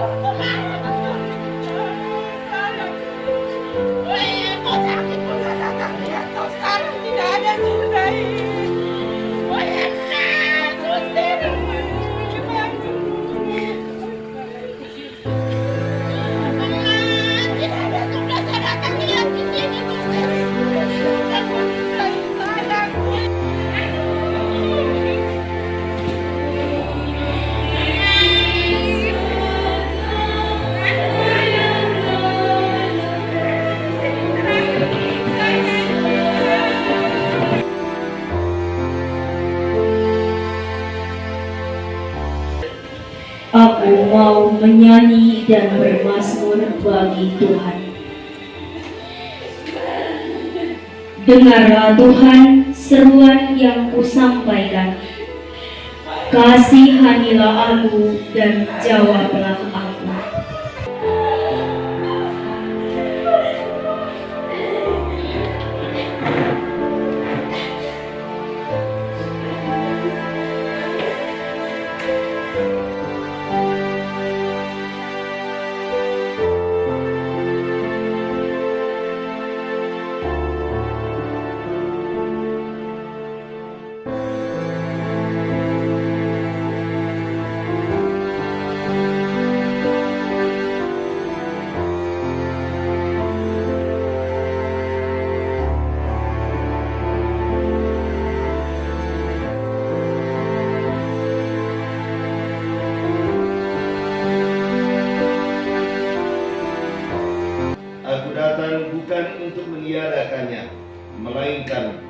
Sekarang tidak ada surga ini. Oh enak, usir. Tidak ada surga, saya datang lihat di sini, usir. Aku sudah sayang. Aku mau menyanyi dan bermazmur bagi Tuhan. Dengarlah Tuhan seruan yang kusampaikan. Kasihanilah aku dan jawablah aku. Aku datang bukan untuk meniadakannya, melainkan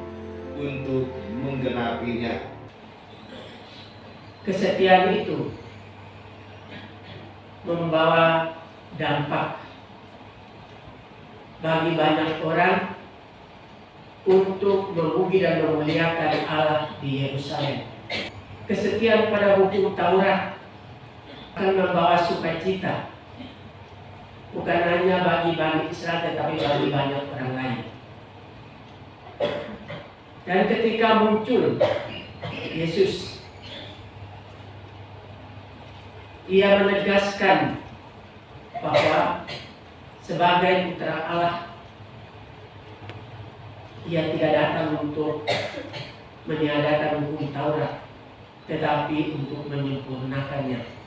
untuk menggenapinya. Kesetiaan itu membawa dampak bagi banyak orang untuk memuji dan memuliakan Allah di Yerusalem. Kesetiaan pada hukum Taurat akan membawa sukacita bukan hanya bagi Bani Israel tetapi bagi banyak orang lain. Dan ketika muncul Yesus, ia menegaskan bahwa sebagai putra Allah, ia tidak datang untuk meniadakan hukum Taurat, tetapi untuk menyempurnakannya.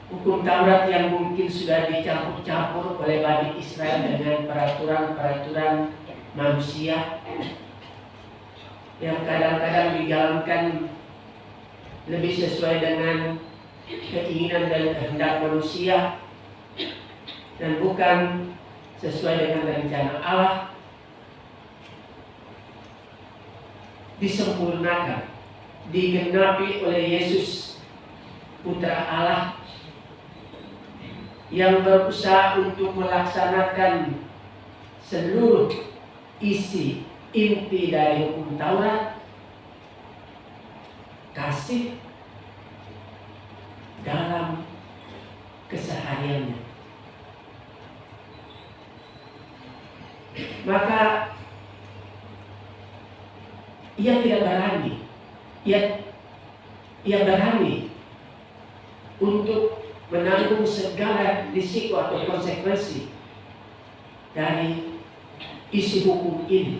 Hukum Taurat yang mungkin sudah dicampur-campur oleh Bani Israel dengan peraturan-peraturan manusia yang kadang-kadang dijalankan lebih sesuai dengan keinginan dan kehendak manusia dan bukan sesuai dengan rencana Allah, disempurnakan, digenapi oleh Yesus, Putra Allah, yang berusaha untuk melaksanakan seluruh isi inti dari hukum Taurat, kasih dalam kesehariannya. Maka ia tidak berani, ia berani untuk menanggung segala risiko atau konsekuensi dari isi hukum ini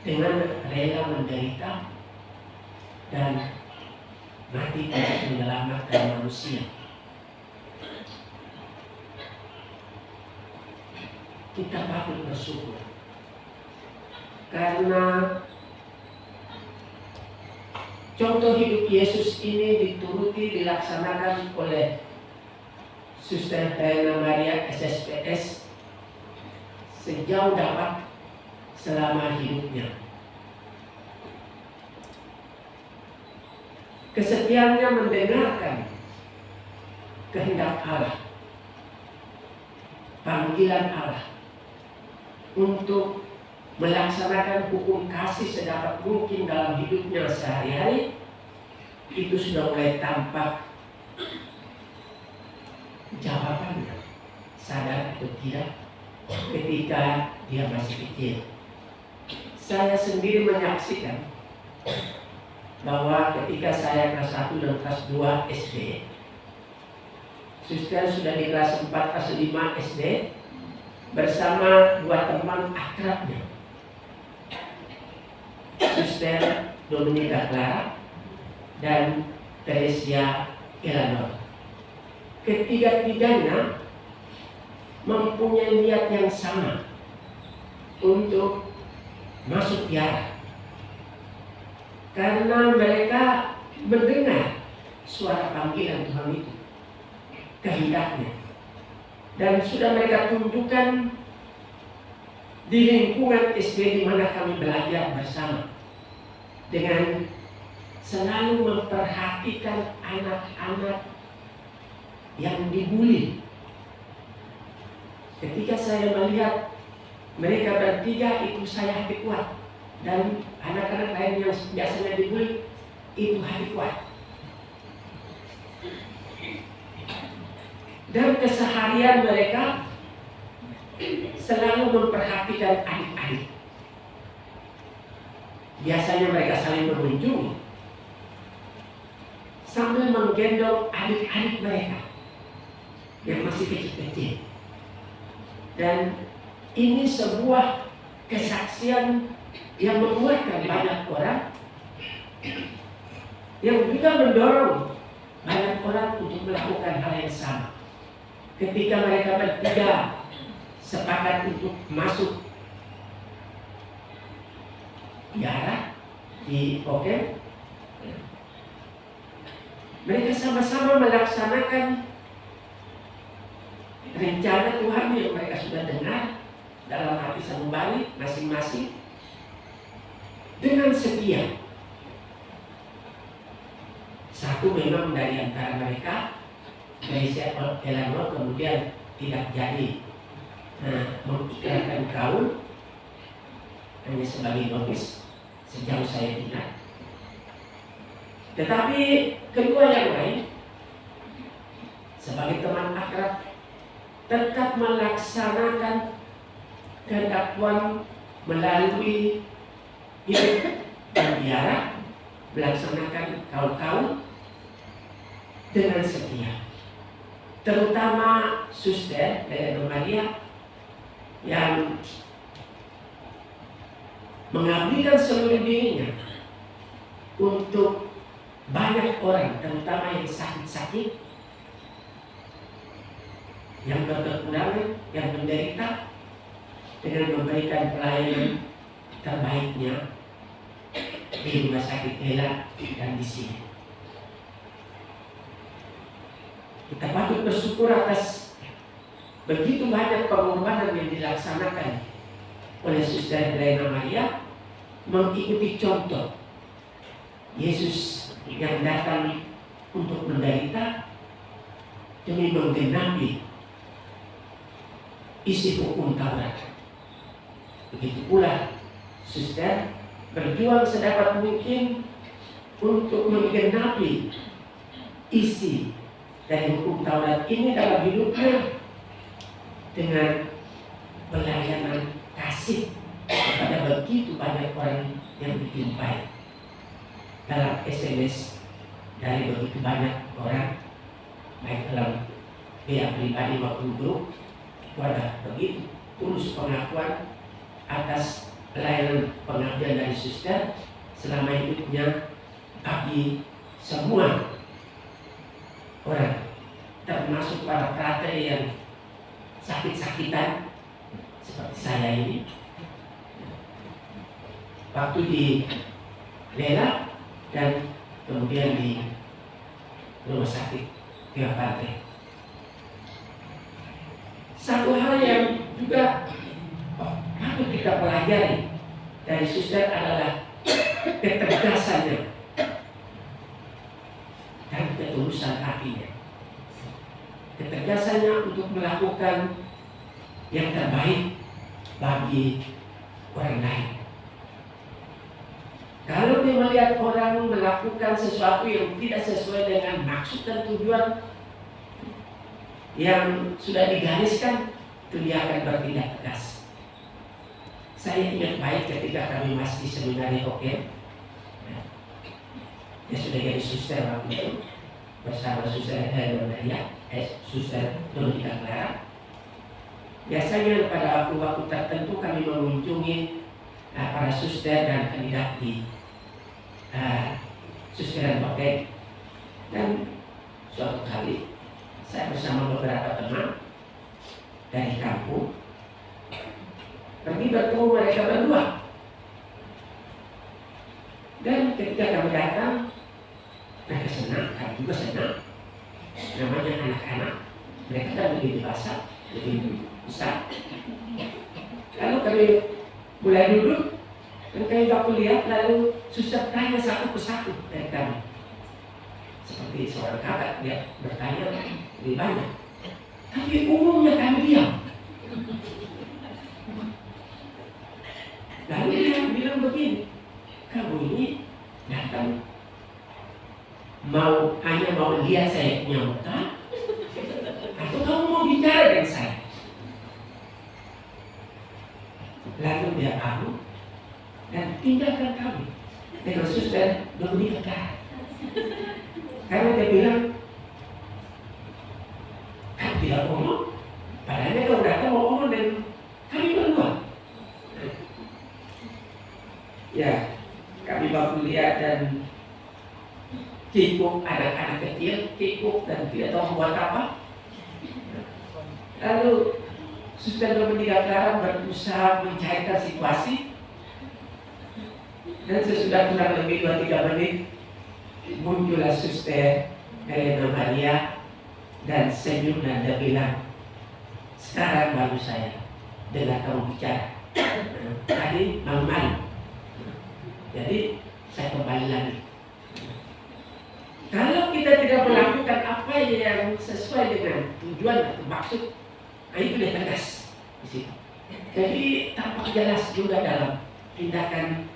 dengan rela menderita dan mati untuk menyelamatkan manusia. Kita patut bersyukur karena contoh hidup Yesus ini dituruti dilaksanakan oleh Suster Helena Maria SSPS sejauh dapat selama hidupnya. Kesetiaannya mendengarkan kehendak Allah, panggilan Allah untuk melaksanakan hukum kasih sedapat mungkin dalam hidupnya sehari-hari. Itu sudah mulai tampak jawabannya, sadar atau tidak, ketika dia masih kecil. Saya sendiri menyaksikan bahwa ketika saya kelas 1 dan kelas 2 SD, suster sudah di kelas 4, kelas 5 SD bersama dua teman akrabnya, Suster Dominika Clara dan Teresia Eleanor. Ketiga-tiganya mempunyai niat yang sama untuk masuk biara, karena mereka mendengar suara panggilan Tuhan itu, kehendaknya, dan sudah mereka tunjukkan di lingkungan SD di mana kami belajar bersama, dengan selalu memperhatikan anak-anak yang dibuli. Ketika saya melihat mereka bertiga, itu saya hati kuat, dan anak-anak lain yang biasanya dibuli itu hati kuat. Dan keseharian mereka selalu memperhatikan adik-adik. Biasanya mereka saling berkunjung sambil menggendong adik-adik mereka yang masih kecil-kecil. Dan ini sebuah kesaksian yang menguatkan banyak orang, yang juga mendorong banyak orang untuk melakukan hal yang sama. Ketika mereka bertiga sepakat untuk masuk biara di Oken, mereka sama-sama melaksanakan rencana Tuhan yang mereka sudah dengar dalam hati sanubari masing-masing dengan setia. Satu memang dari antara mereka, Teresia Eleanor, kemudian tidak jadi mengikrarkan kaul, hanya sebagai novis sejauh saya ingat. Tetapi kedua yang lain sebagai teman akrab tetap melaksanakan kehendak Tuhan melalui hidup berbiara, melaksanakan kaul-kaul dengan setia. Terutama Suster Eleanor Maria yang mengabdikan seluruh dirinya untuk banyak orang, terutama yang sakit-sakit, yang berkekurangan, yang menderita, dengan memberikan pelayanan terbaiknya di rumah sakit Ella dan di sini. Kita patut bersyukur atas begitu banyak pengorbanan yang dilaksanakan oleh Suster Eleanor Maria, mengikuti contoh Yesus yang datang untuk menderita demi menggenapi isi hukum Taurat. Begitu pula Suster berjuang sedapat mungkin untuk menggenapi isi dari hukum Taurat ini dalam hidupnya dengan pelayanan kasih kepada begitu banyak orang yang dijumpai. Dalam SMS dari begitu banyak orang, baik dalam pihak pribadi maupun grup, itu ada begitu tulus pengakuan atas pelayanan pengabdian dari Suster selama hidupnya bagi semua orang, termasuk para frater yang sakit-sakitan seperti saya ini. Waktu di Lela dan kemudian di rumah sakit Pia Pantai. Satu hal yang juga patut kita pelajari dari Suster adalah ketegasannya dan ketulusan hatinya. Ketegasannya untuk melakukan yang terbaik bagi orang lain. Kalau dia melihat orang melakukan sesuatu yang tidak sesuai dengan maksud dan tujuan yang sudah digariskan, itu dia akan bertindak tegas. Saya ingat baik ketika kami masih di seminari Oken, Dia sudah jadi suster waktu itu bersama suster suster Dominika Clara. Biasanya pada waktu-waktu tertentu kami mengunjungi para suster dan kandidat di susteran Bokeh. Dan suatu kali saya bersama beberapa teman dari kampung pergi bertemu mereka berdua. Dan ketika kami datang, mereka senang, kami juga senang. Namanya anak-anak, mereka kan lebih dewasa, lebih besar. Lalu kami mulai duduk, dan kami waktu lihat, lalu suster tanya satu persatu dari kami. Seperti seorang kakak, dia bertanya lebih banyak. Tapi umumnya kami diam. Lalu dia bilang begini, kamu ini datang hanya mau lihat saya punya muka, atau kamu mau bicara dengan saya? Lalu dia pamit dan tinggalkan kami dengan suster Dominika Clara. Karena dia bilang, kamu tidak ngomong, padahal dia kalau datang mau ngomong dengan kami berdua. Ya, kami waktu lihat dan kikuk anak-anak kecil, kikuk dan tidak tahu buat apa. Lalu suster Dominika Clara berusaha mencairkan situasi, dan sesudah kurang lebih 2-3 menit muncullah suster Helena Maria dan senyum dan dia bilang, sekarang baru saya dengar kamu bicara. Tadi malu-malu. Jadi saya kembali lagi. Kalau kita tidak melakukan apa yang sesuai dengan tujuan atau maksud, itu dia tegas di situ. Jadi tampak jelas juga dalam tindakan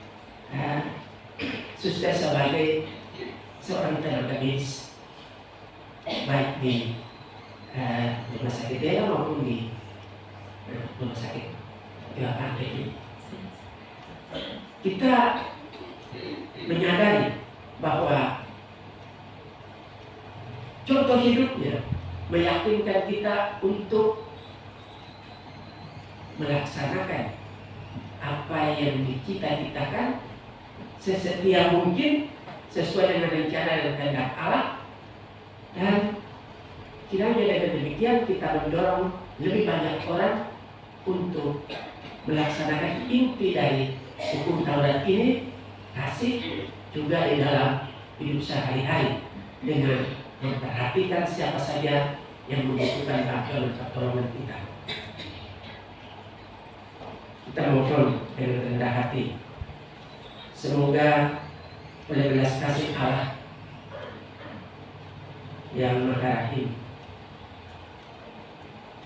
suster sebagai seorang tenaga medis, baik di rumah sakit daerah maupun di rumah sakit Pantai ini. Kita menyadari bahwa contoh hidupnya meyakinkan kita untuk melaksanakan apa yang dicita-citakan sesetia mungkin sesuai dengan rencana dan kehendak Allah, dan kiranya dengan demikian kita mendorong lebih banyak orang untuk melaksanakan inti dari hukum Taurat ini, kasih juga di dalam hidup sehari-hari dengan memperhatikan siapa saja yang membutuhkan bantuan dan pertolongan kita. Kita mohon dengan rendah hati, semoga oleh belas kasih Allah yang Maha Rahim,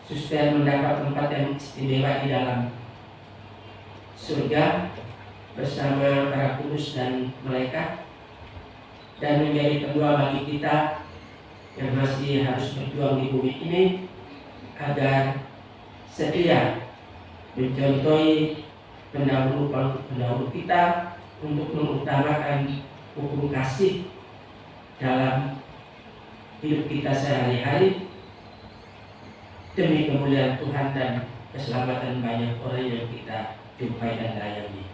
suster mendapat tempat yang istimewa di dalam surga bersama para kudus dan malaikat, dan menjadi pendua bagi kita yang masih harus berjuang di bumi ini agar setia mencontohi pendahulu kita untuk mengutamakan hukum kasih dalam hidup kita sehari-hari demi kemuliaan Tuhan dan keselamatan banyak orang yang kita jumpai dan layani.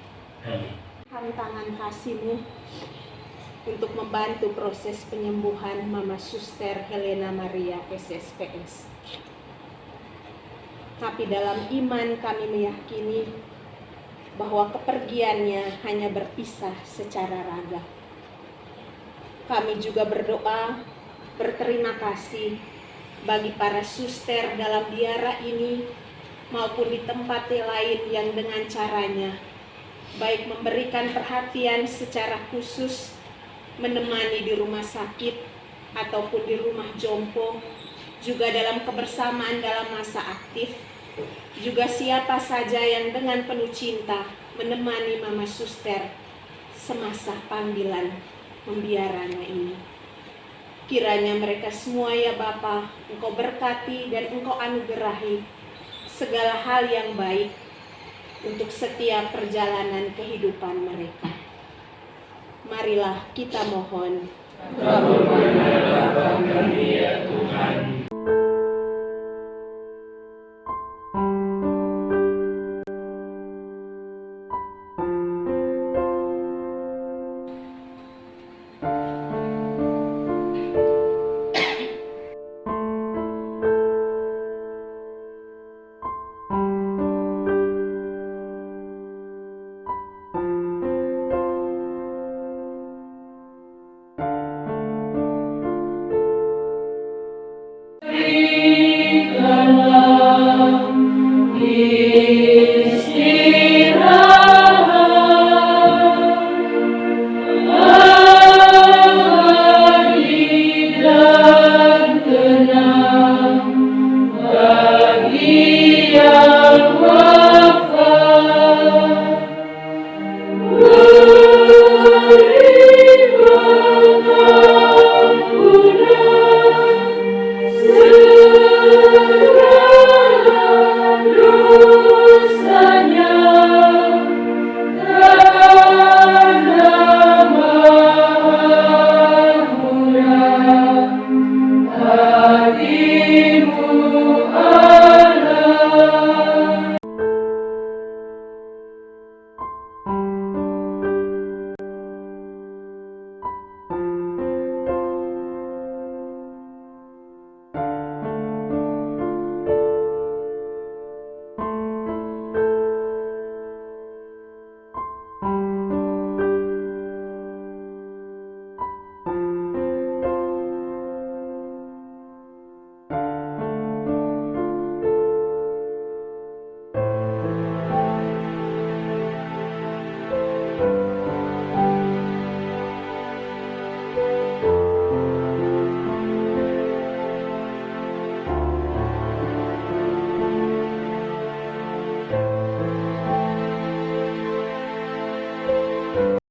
Amin. Tangan kasih-Mu untuk membantu proses penyembuhan Mama Suster Helena Maria SSPS. Tapi dalam iman kami meyakini bahwa kepergiannya hanya berpisah secara raga. Kami juga berdoa berterima kasih bagi para suster dalam biara ini maupun di tempat lain yang dengan caranya baik memberikan perhatian secara khusus, menemani di rumah sakit ataupun di rumah jompo, juga dalam kebersamaan dalam masa aktif, juga siapa saja yang dengan penuh cinta menemani Mama Suster semasa panggilan membiaranya ini. Kiranya mereka semua ya Bapa, Engkau berkati dan Engkau anugerahi segala hal yang baik untuk setiap perjalanan kehidupan mereka. Marilah kita mohon. Kabulkan